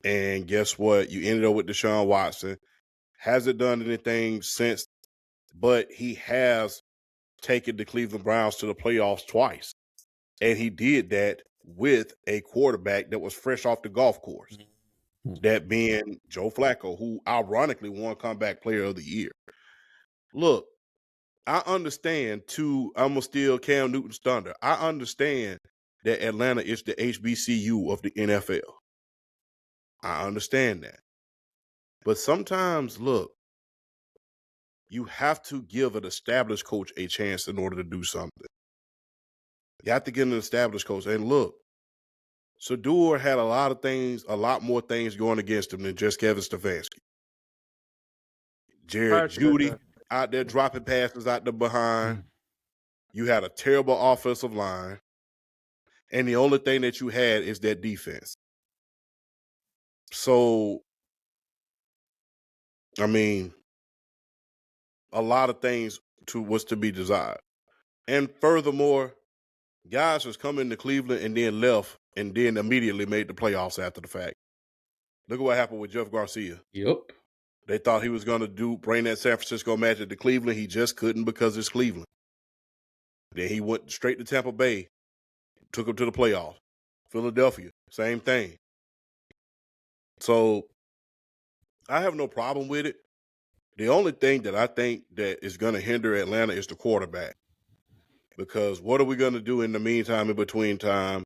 And guess what? You ended up with Deshaun Watson. Hasn't done anything since, but he has taken the Cleveland Browns to the playoffs twice. And he did that with a quarterback that was fresh off the golf course. That being Joe Flacco, who ironically won Comeback Player of the Year. Look, I understand too. I'm gonna steal Cam Newton's thunder. I understand that Atlanta is the HBCU of the NFL. I understand that. But sometimes, look, you have to give an established coach a chance in order to do something. You have to get an established coach. And look, Shedeur had a lot more things going against him than just Kevin Stefanski. Jared Judy out there dropping passes out the behind. You had a terrible offensive line. And the only thing that you had is that defense. So, I mean, a lot of things was to be desired. And furthermore, guys has come into Cleveland and then left and then immediately made the playoffs after the fact. Look at what happened with Jeff Garcia. Yep. They thought he was going to bring that San Francisco Magic to Cleveland. He just couldn't because it's Cleveland. Then he went straight to Tampa Bay, took him to the playoffs. Philadelphia, same thing. So I have no problem with it. The only thing that I think that is going to hinder Atlanta is the quarterback. Because what are we going to do in the meantime, in between time,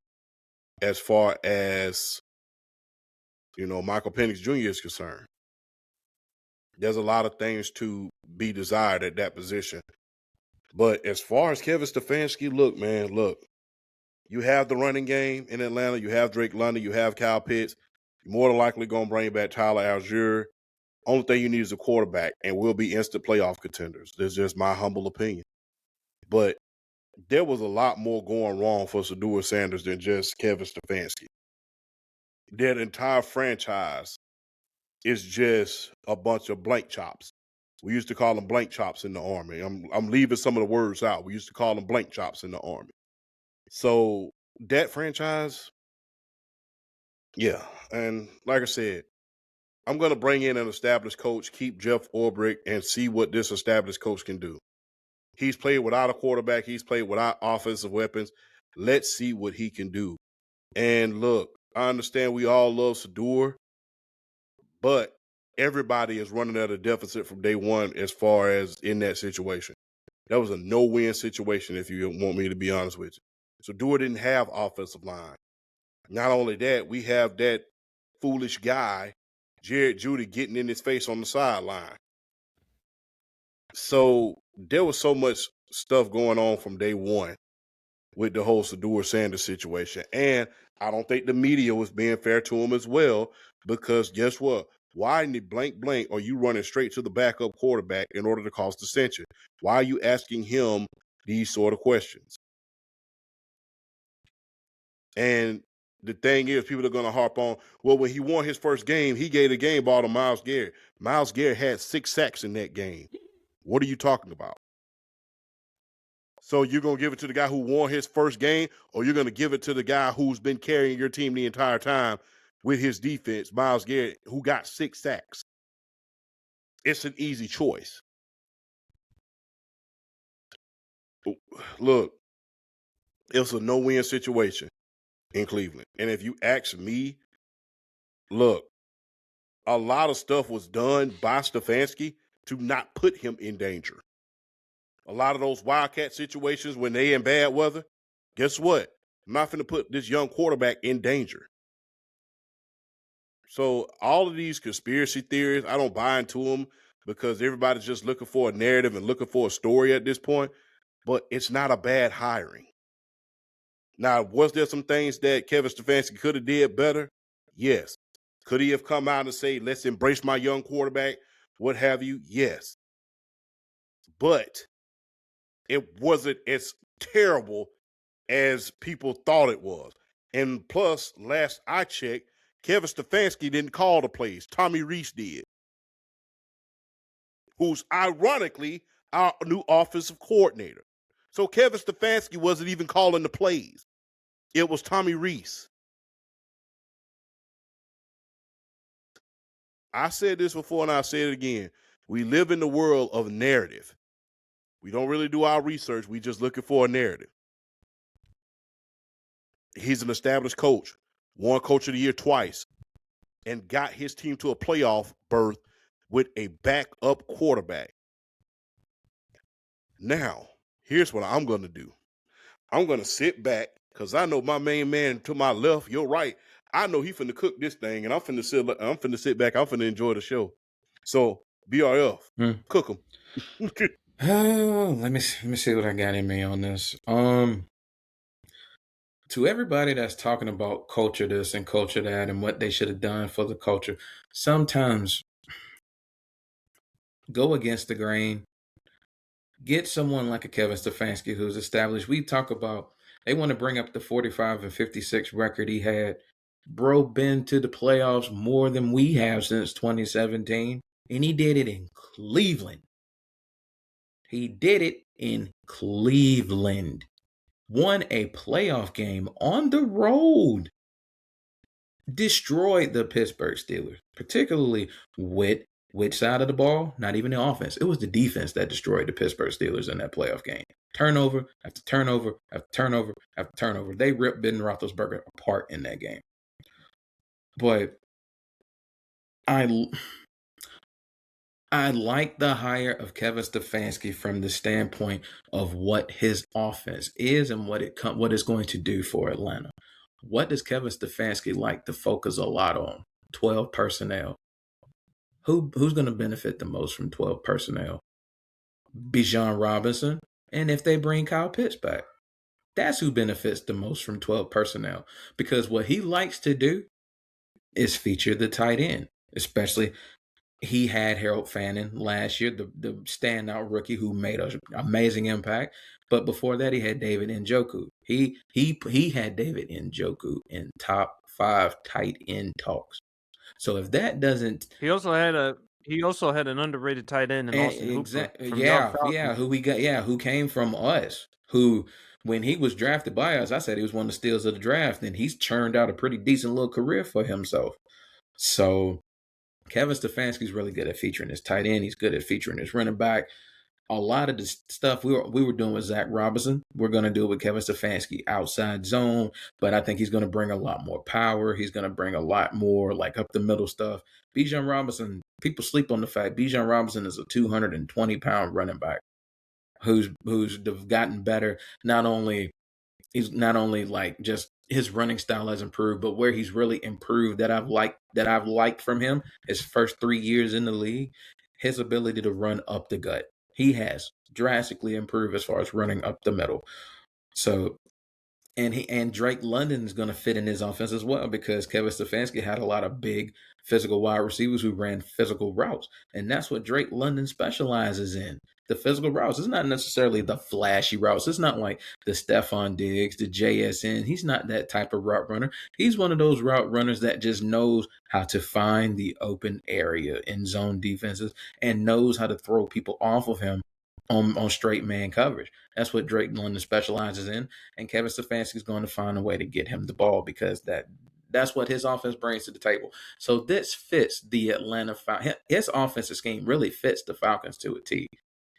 as far as, Michael Penix Jr. is concerned? There's a lot of things to be desired at that position. But as far as Kevin Stefanski, look, you have the running game in Atlanta. You have Drake London. You have Kyle Pitts. You're more than likely going to bring back Tyler Algier. Only thing you need is a quarterback, and we'll be instant playoff contenders. That's just my humble opinion. But there was a lot more going wrong for Shedeur Sanders than just Kevin Stefanski. That entire franchise is just a bunch of blank chops. We used to call them blank chops in the Army. I'm leaving some of the words out. We used to call them blank chops in the Army. So that franchise, yeah. And like I said, I'm going to bring in an established coach, keep Jeff Ulbrich, and see what this established coach can do. He's played without a quarterback. He's played without offensive weapons. Let's see what he can do. And look, I understand we all love Shedeur, but everybody is running at a deficit from day one as far as in that situation. That was a no-win situation, if you want me to be honest with you. Shedeur didn't have offensive line. Not only that, we have that foolish guy, Jared Judy, getting in his face on the sideline. So there was so much stuff going on from day one with the whole Shedeur Sanders situation. And I don't think the media was being fair to him as well, because guess what? Why in the blank are you running straight to the backup quarterback in order to cause dissension? Why are you asking him these sort of questions? And the thing is, people are going to harp on, well, when he won his first game, he gave the game ball to Myles Garrett. Myles Garrett had 6 sacks in that game. What are you talking about? So you're going to give it to the guy who won his first game, or you're going to give it to the guy who's been carrying your team the entire time with his defense, Myles Garrett, who got 6 sacks? It's an easy choice. Look, it's a no-win situation in Cleveland. And if you ask me, look, a lot of stuff was done by Stefanski to not put him in danger. A lot of those Wildcat situations when they in bad weather, guess what? I'm not going to put this young quarterback in danger. So all of these conspiracy theories, I don't buy into them because everybody's just looking for a narrative and looking for a story at this point. But it's not a bad hiring. Now, was there some things that Kevin Stefanski could have did better? Yes. Could he have come out and say, let's embrace my young quarterback, what have you? Yes. But it wasn't as terrible as people thought it was. And plus, last I checked, Kevin Stefanski didn't call the plays. Tommy Rees did, who's ironically our new offensive coordinator. So Kevin Stefanski wasn't even calling the plays. It was Tommy Rees. I said this before and I'll say it again. We live in the world of narrative. We don't really do our research. We just looking for a narrative. He's an established coach, won Coach of the Year twice, and got his team to a playoff berth with a backup quarterback. Now, here's what I'm going to do. I'm going to sit back because I know my main man to my left, your right. I know he finna cook this thing, and I'm finna sit back. I'm finna enjoy the show. So, BRF, cook them. Let me see what I got in me on this. To everybody that's talking about culture this and culture that and what they should have done for the culture, sometimes go against the grain. Get someone like a Kevin Stefanski who's established. We talk about they want to bring up the 45-56 record he had. Bro been to the playoffs more than we have since 2017, and he did it in Cleveland. He did it in Cleveland. Won a playoff game on the road. Destroyed the Pittsburgh Steelers, particularly with which side of the ball? Not even the offense. It was the defense that destroyed the Pittsburgh Steelers in that playoff game. Turnover after turnover after turnover after turnover. They ripped Ben Roethlisberger apart in that game. But I like the hire of Kevin Stefanski from the standpoint of what his offense is and what it's going to do for Atlanta. What does Kevin Stefanski like to focus a lot on? 12 personnel. Who's going to benefit the most from 12 personnel? Bijan Robinson, and if they bring Kyle Pitts back. That's who benefits the most from 12 personnel, because what he likes to do is feature the tight end, especially he had Harold Fannin last year, the standout rookie who made an amazing impact. But before that, he had David Njoku. He had David Njoku in top 5 tight end talks. So if that doesn't, he also had an underrated tight end in Austin Hooper. Who came from us, who when he was drafted by us, I said he was one of the steals of the draft, and he's churned out a pretty decent little career for himself. So Kevin Stefanski's really good at featuring his tight end. He's good at featuring his running back. A lot of the stuff we were doing with Zach Robinson, we're going to do it with Kevin Stefanski, outside zone. But I think he's going to bring a lot more power. He's going to bring a lot more like up the middle stuff. Bijan Robinson, people sleep on the fact Bijan Robinson is a 220-pound running back who's gotten better. He's not only like just his running style has improved, but where he's really improved that I've liked from him his first 3 years in the league, his ability to run up the gut. He has drastically improved as far as running up the middle. So, and Drake London is going to fit in his offense as well, because Kevin Stefanski had a lot of big physical wide receivers who ran physical routes, and that's what Drake London specializes in. The physical routes. It's not necessarily the flashy routes. It's not like the Stephon Diggs, the JSN. He's not that type of route runner. He's one of those route runners that just knows how to find the open area in zone defenses and knows how to throw people off of him on straight man coverage. That's what Drake London specializes in, and Kevin Stefanski is going to find a way to get him the ball, because that's what his offense brings to the table. So this fits the Atlanta Falcons. His offensive scheme really fits the Falcons to a T.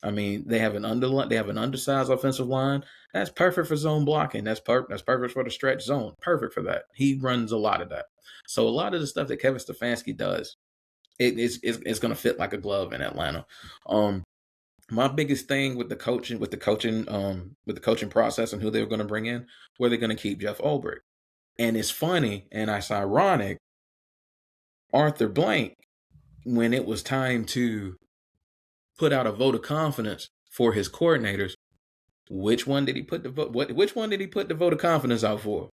I mean, they have an undersized offensive line. That's perfect for zone blocking. That's perfect for the stretch zone. Perfect for that. He runs a lot of that. So a lot of the stuff that Kevin Stefanski does, it's going to fit like a glove in Atlanta. My biggest thing with the coaching process and who they're going to bring in, where they're going to keep Jeff Ulbrich. And it's funny and it's ironic. Arthur Blank, when it was time to put out a vote of confidence for his coordinators, which one did he put the vote of confidence out for?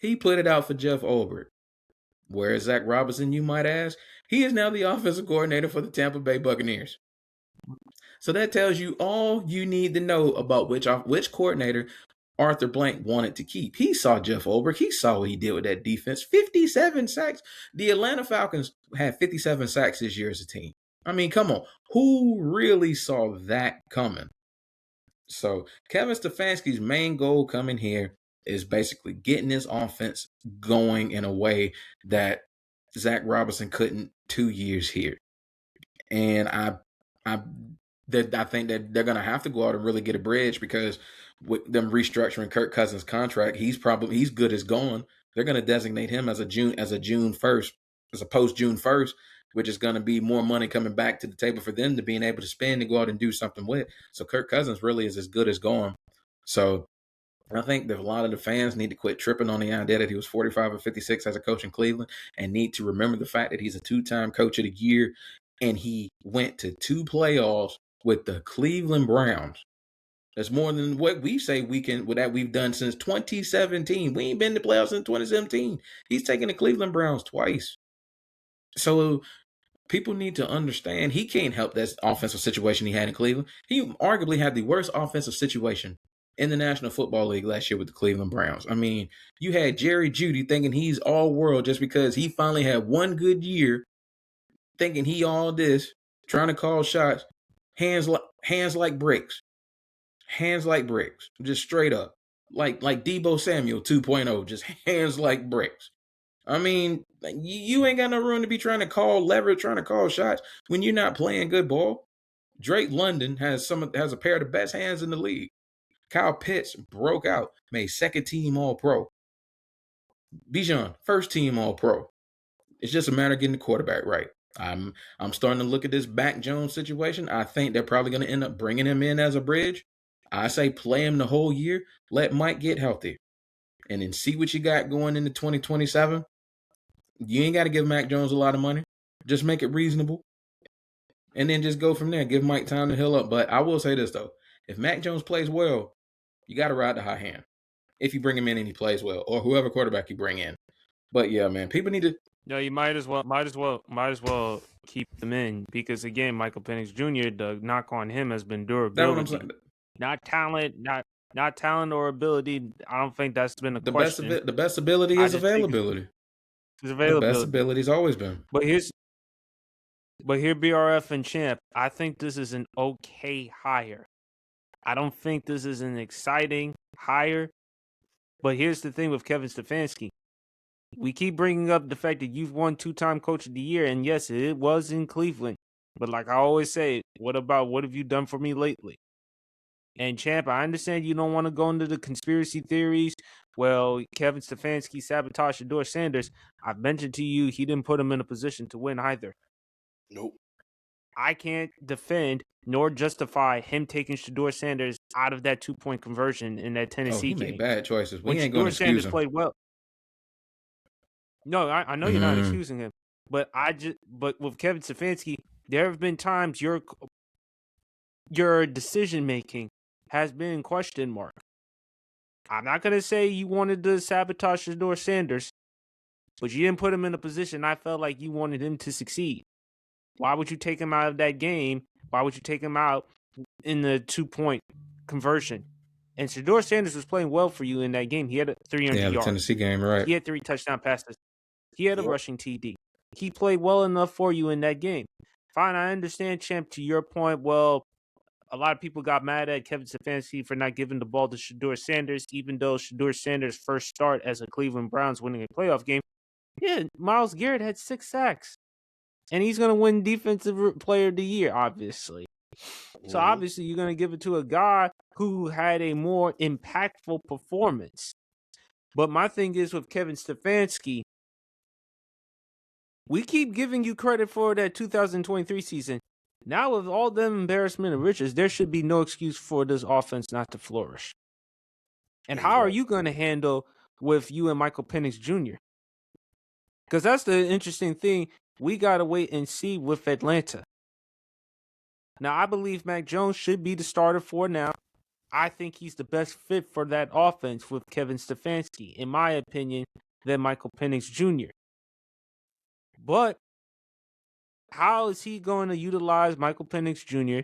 He put it out for Jeff Ulbrich. Where is Zach Robinson, you might ask? He is now the offensive coordinator for the Tampa Bay Buccaneers. So that tells you all you need to know about which coordinator Arthur Blank wanted to keep. He saw Jeff Ulbrich. He saw what he did with that defense. 57 sacks. The Atlanta Falcons had 57 sacks this year as a team. I mean, come on. Who really saw that coming? So Kevin Stefanski's main goal coming here is basically getting his offense going in a way that Zach Robinson couldn't 2 years here. And I think that they're going to have to go out and really get a bridge, because with them restructuring Kirk Cousins' contract, he's good as gone. They're going to designate him as a June 1st, as a post June 1st, which is going to be more money coming back to the table for them to being able to spend and go out and do something with. So Kirk Cousins really is as good as gone. So I think that a lot of the fans need to quit tripping on the idea that he was 45 or 56 as a coach in Cleveland, and need to remember the fact that he's a 2-time coach of the year, and he went to 2 playoffs with the Cleveland Browns. That's more than what we say we've done since 2017. We ain't been to playoffs since 2017. He's taken the Cleveland Browns twice. So people need to understand he can't help that offensive situation he had in Cleveland. He arguably had the worst offensive situation in the National Football League last year with the Cleveland Browns. I mean, you had Jerry Jeudy thinking he's all world just because he finally had one good year, thinking he all this, trying to call shots, hands like bricks. Hands like bricks, just straight up. Like Deebo Samuel 2.0, just hands like bricks. I mean, you ain't got no room to be trying to call leverage, trying to call shots when you're not playing good ball. Drake London has a pair of the best hands in the league. Kyle Pitts broke out, made second team All-Pro. Bijan, first team All-Pro. It's just a matter of getting the quarterback right. I'm starting to look at this Mac Jones situation. I think they're probably going to end up bringing him in as a bridge. I say play him the whole year. Let Mike get healthy, and then see what you got going into 2027. You ain't got to give Mac Jones a lot of money. Just make it reasonable, and then just go from there. Give Mike time to heal up. But I will say this, though. If Mac Jones plays well, you got to ride the hot hand. If you bring him in and he plays well, or whoever quarterback you bring in. But yeah, man, people need to. No, you might as well keep them in, because again, Michael Penix Jr., the knock on him has been durability. Not talent, not talent or ability. I don't think that's been a question. The best ability is availability. It's availability. The best ability's always been. But here, BRF and Champ, I think this is an okay hire. I don't think this is an exciting hire. But here's the thing with Kevin Stefanski. We keep bringing up the fact that you've won 2-time Coach of the Year, and yes, it was in Cleveland. But like I always say, what have you done for me lately? And Champ, I understand you don't want to go into the conspiracy theories. Well, Kevin Stefanski sabotaged Shedeur Sanders. I've mentioned to you he didn't put him in a position to win either. Nope. I can't defend nor justify him taking Shedeur Sanders out of that 2-point conversion in that Tennessee game. He made bad choices. We ain't going to excuse him. Played well. No, I know you're not excusing him, but with Kevin Stefanski, there have been times your decision making has been in question mark. I'm not going to say you wanted to sabotage Shedeur Sanders, but you didn't put him in a position I felt like you wanted him to succeed. Why would you take him out of that game? Why would you take him out in the 2-point conversion? And Shedeur Sanders was playing well for you in that game. He had 300 yards. The Tennessee game, right. He had 3 touchdown passes. He had a rushing TD. He played well enough for you in that game. Fine, I understand, Champ, to your point. Well, a lot of people got mad at Kevin Stefanski for not giving the ball to Shedeur Sanders, even though Shedeur Sanders' first start as a Cleveland Browns winning a playoff game. Yeah, Myles Garrett had 6 sacks. And he's going to win Defensive Player of the Year, obviously. So obviously you're going to give it to a guy who had a more impactful performance. But my thing is with Kevin Stefanski, we keep giving you credit for that 2023 season. Now with all them embarrassment of riches, there should be no excuse for this offense not to flourish. And how are you going to handle with you and Michael Penix Jr.? Because that's the interesting thing. We got to wait and see with Atlanta. Now, I believe Mac Jones should be the starter for now. I think he's the best fit for that offense with Kevin Stefanski, in my opinion, than Michael Penix Jr. But how is he going to utilize Michael Penix Jr.?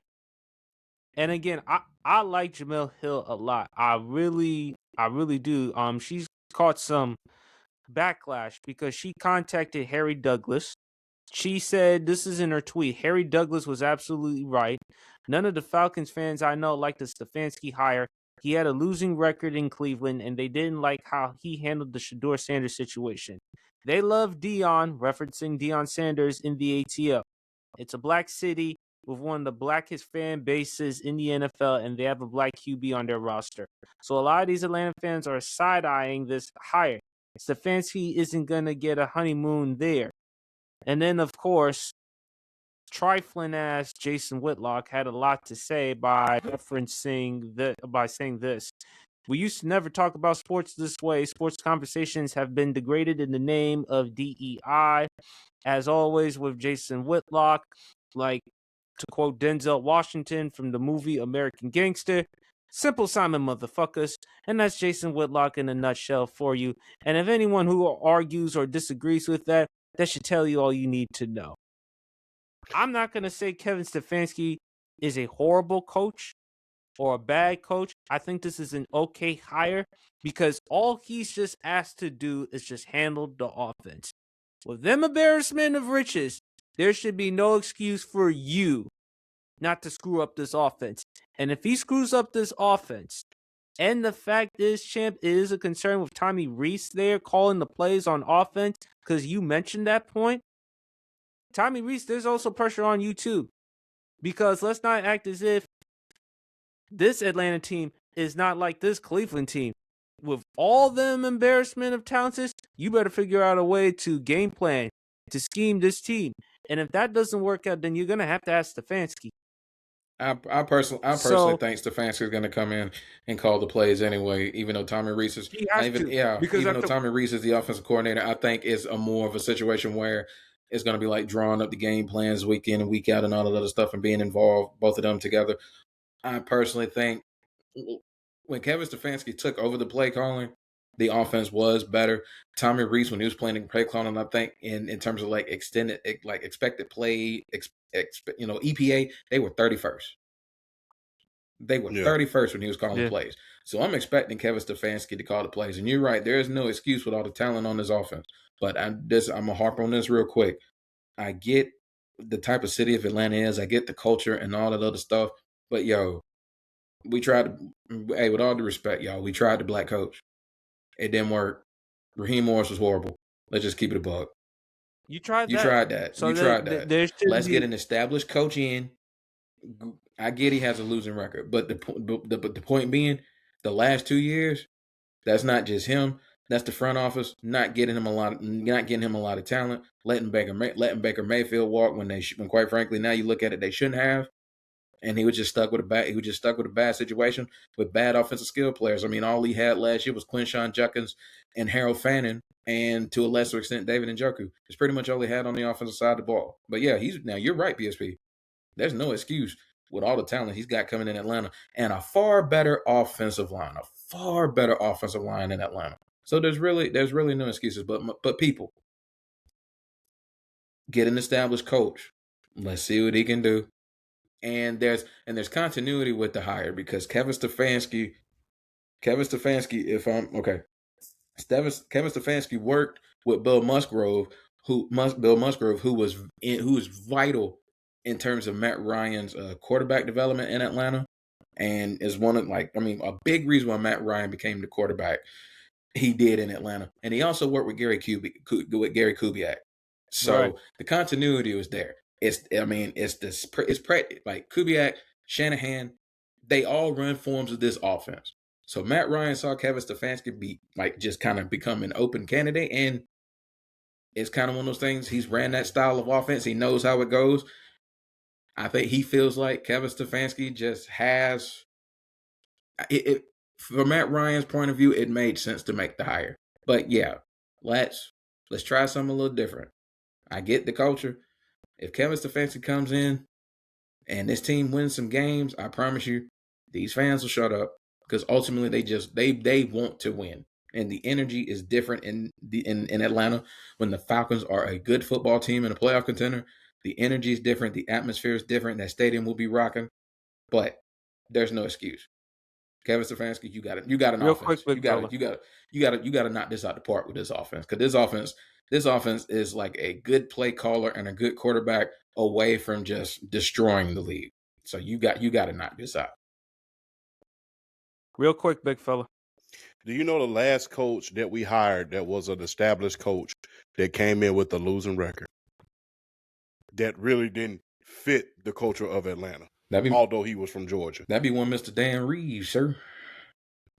And again, I like Jemele Hill a lot. I really do. She's caught some backlash because she contacted Harry Douglas. She said, this is in her tweet, Harry Douglas was absolutely right. None of the Falcons fans I know like the Stefanski hire. He had a losing record in Cleveland, and they didn't like how he handled the Shedeur Sanders situation. They love Deion, referencing Deion Sanders in the ATL. It's a black city with one of the blackest fan bases in the NFL, and they have a black QB on their roster. So a lot of these Atlanta fans are side-eyeing this hire. Stefanski isn't going to get a honeymoon there. And then, of course, trifling-ass Jason Whitlock had a lot to say by saying this. We used to never talk about sports this way. Sports conversations have been degraded in the name of DEI. As always with Jason Whitlock, like to quote Denzel Washington from the movie American Gangster, simple Simon motherfuckers. And that's Jason Whitlock in a nutshell for you. And if anyone who argues or disagrees with that, that should tell you all you need to know. I'm not going to say Kevin Stefanski is a horrible coach or a bad coach. I think this is an okay hire because all he's just asked to do is just handle the offense. With them embarrassment of riches, there should be no excuse for you not to screw up this offense. And if he screws up this offense, and the fact is, champ, it is a concern with Tommy Rees there calling the plays on offense, because you mentioned that point. Tommy Rees, there's also pressure on you too. Because let's not act as if this Atlanta team is not like this Cleveland team. With all them embarrassment of talents, you better figure out a way to game plan, to scheme this team. And if that doesn't work out, then you're going to have to ask Stefanski. I personally think Stefanski is going to come in and call the plays anyway, even though Tommy Rees is Tommy Rees is the offensive coordinator. I think it's a more of a situation where it's going to be like drawing up the game plans week in and week out and all of that other stuff and being involved, both of them together. I personally think when Kevin Stefanski took over the play calling, the offense was better. Tommy Rees, when he was playing in play calling, I think in terms of like extended, like expected play, EPA, they were 31st. They were 31st when he was calling the plays. So I'm expecting Kevin Stefanski to call the plays. And you're right, there is no excuse with all the talent on this offense. But I'm gonna harp on this real quick. I get the type of city of Atlanta is. I get the culture and all that other stuff. But we tried to. Hey, with all due respect, y'all, we tried the black coach. It didn't work. Raheem Morris was horrible. Let's just keep it a buck. You tried that. You tried that. Let's get an established coach in. I get he has a losing record, but the point being, the last 2 years, that's not just him. That's the front office not getting him a lot of talent, letting Baker Mayfield walk when quite frankly now you look at it they shouldn't have, and he was just stuck with a bad situation with bad offensive skill players. I mean, all he had last year was Quinshawn Judkins and Harold Fannin, and to a lesser extent David Njoku. It's pretty much all he had on the offensive side of the ball. But yeah, you're right, PSP. There's no excuse with all the talent he's got coming in Atlanta and a far better offensive line in Atlanta. So there's really no excuses. But people, get an established coach. Let's see what he can do. And there's continuity with the hire because Kevin Stefanski, Kevin Stefanski worked with Bill Musgrove, who was vital in terms of Matt Ryan's quarterback development in Atlanta, and is one of a big reason why Matt Ryan became the quarterback he did in Atlanta. And he also worked with Gary Kubiak. So the continuity was there. It's Kubiak, Shanahan, they all run forms of this offense. So Matt Ryan saw Kevin Stefanski be just kind of become an open candidate, and it's kind of one of those things. He's ran that style of offense. He knows how it goes. I think he feels like Kevin Stefanski just has it. From Matt Ryan's point of view, it made sense to make the hire. But yeah, let's try something a little different. I get the culture. If Kevin Stefanski comes in and this team wins some games, I promise you, these fans will shut up because ultimately they want to win, and the energy is different in Atlanta when the Falcons are a good football team and a playoff contender. The energy is different. The atmosphere is different. That stadium will be rocking, but there's no excuse. Kevin Stefanski, you got an Real offense. Quick, you got to knock this out the park with this offense, because this offense is like a good play caller and a good quarterback away from just destroying the league. So you got to knock this out. Real quick, big fella. Do you know the last coach that we hired that was an established coach that came in with a losing record that really didn't fit the culture of Atlanta, although he was from Georgia? That'd be one Mr. Dan Reeves, sir.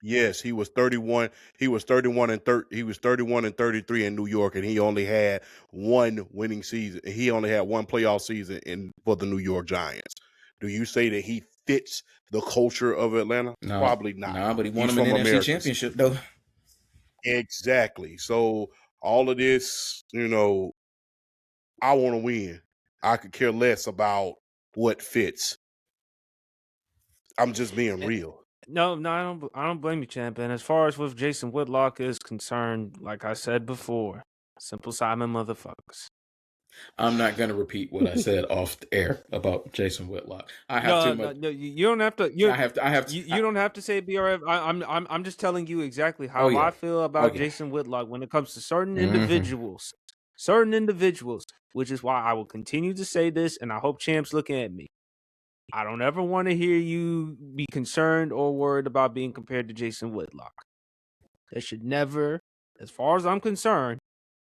Yes, he was 31. He was 31 and 33 in New York, and he only had one winning season. He only had one playoff season for the New York Giants. Do you say that he fits the culture of Atlanta? No, Probably not. No, but he won He's him an from NFC America. championship, though. Exactly. So all of this, I want to win. I could care less about what fits. I'm just being real. No, I don't blame you, champ. And as far as with Jason Whitlock is concerned, like I said before, Simple Simon motherfuckers. I'm not going to repeat what I said off the air about Jason Whitlock. I have too much. No, you don't have to. You don't have to say BRF. I'm just telling you exactly how I feel about Jason Whitlock when it comes to certain individuals. Certain individuals, which is why I will continue to say this, and I hope Champ's looking at me. I don't ever want to hear you be concerned or worried about being compared to Jason Whitlock. That should never, as far as I'm concerned,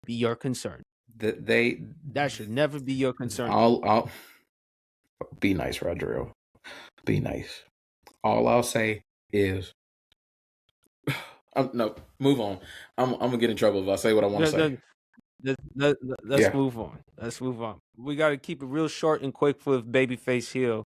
be your concern. That should never be your concern. I'll be nice, Rodrigo. Be nice. All I'll say is, no, move on. I'm gonna get in trouble if I say what I want to say. Let's move on. Let's move on. We got to keep it real short and quick with Babyface Hill.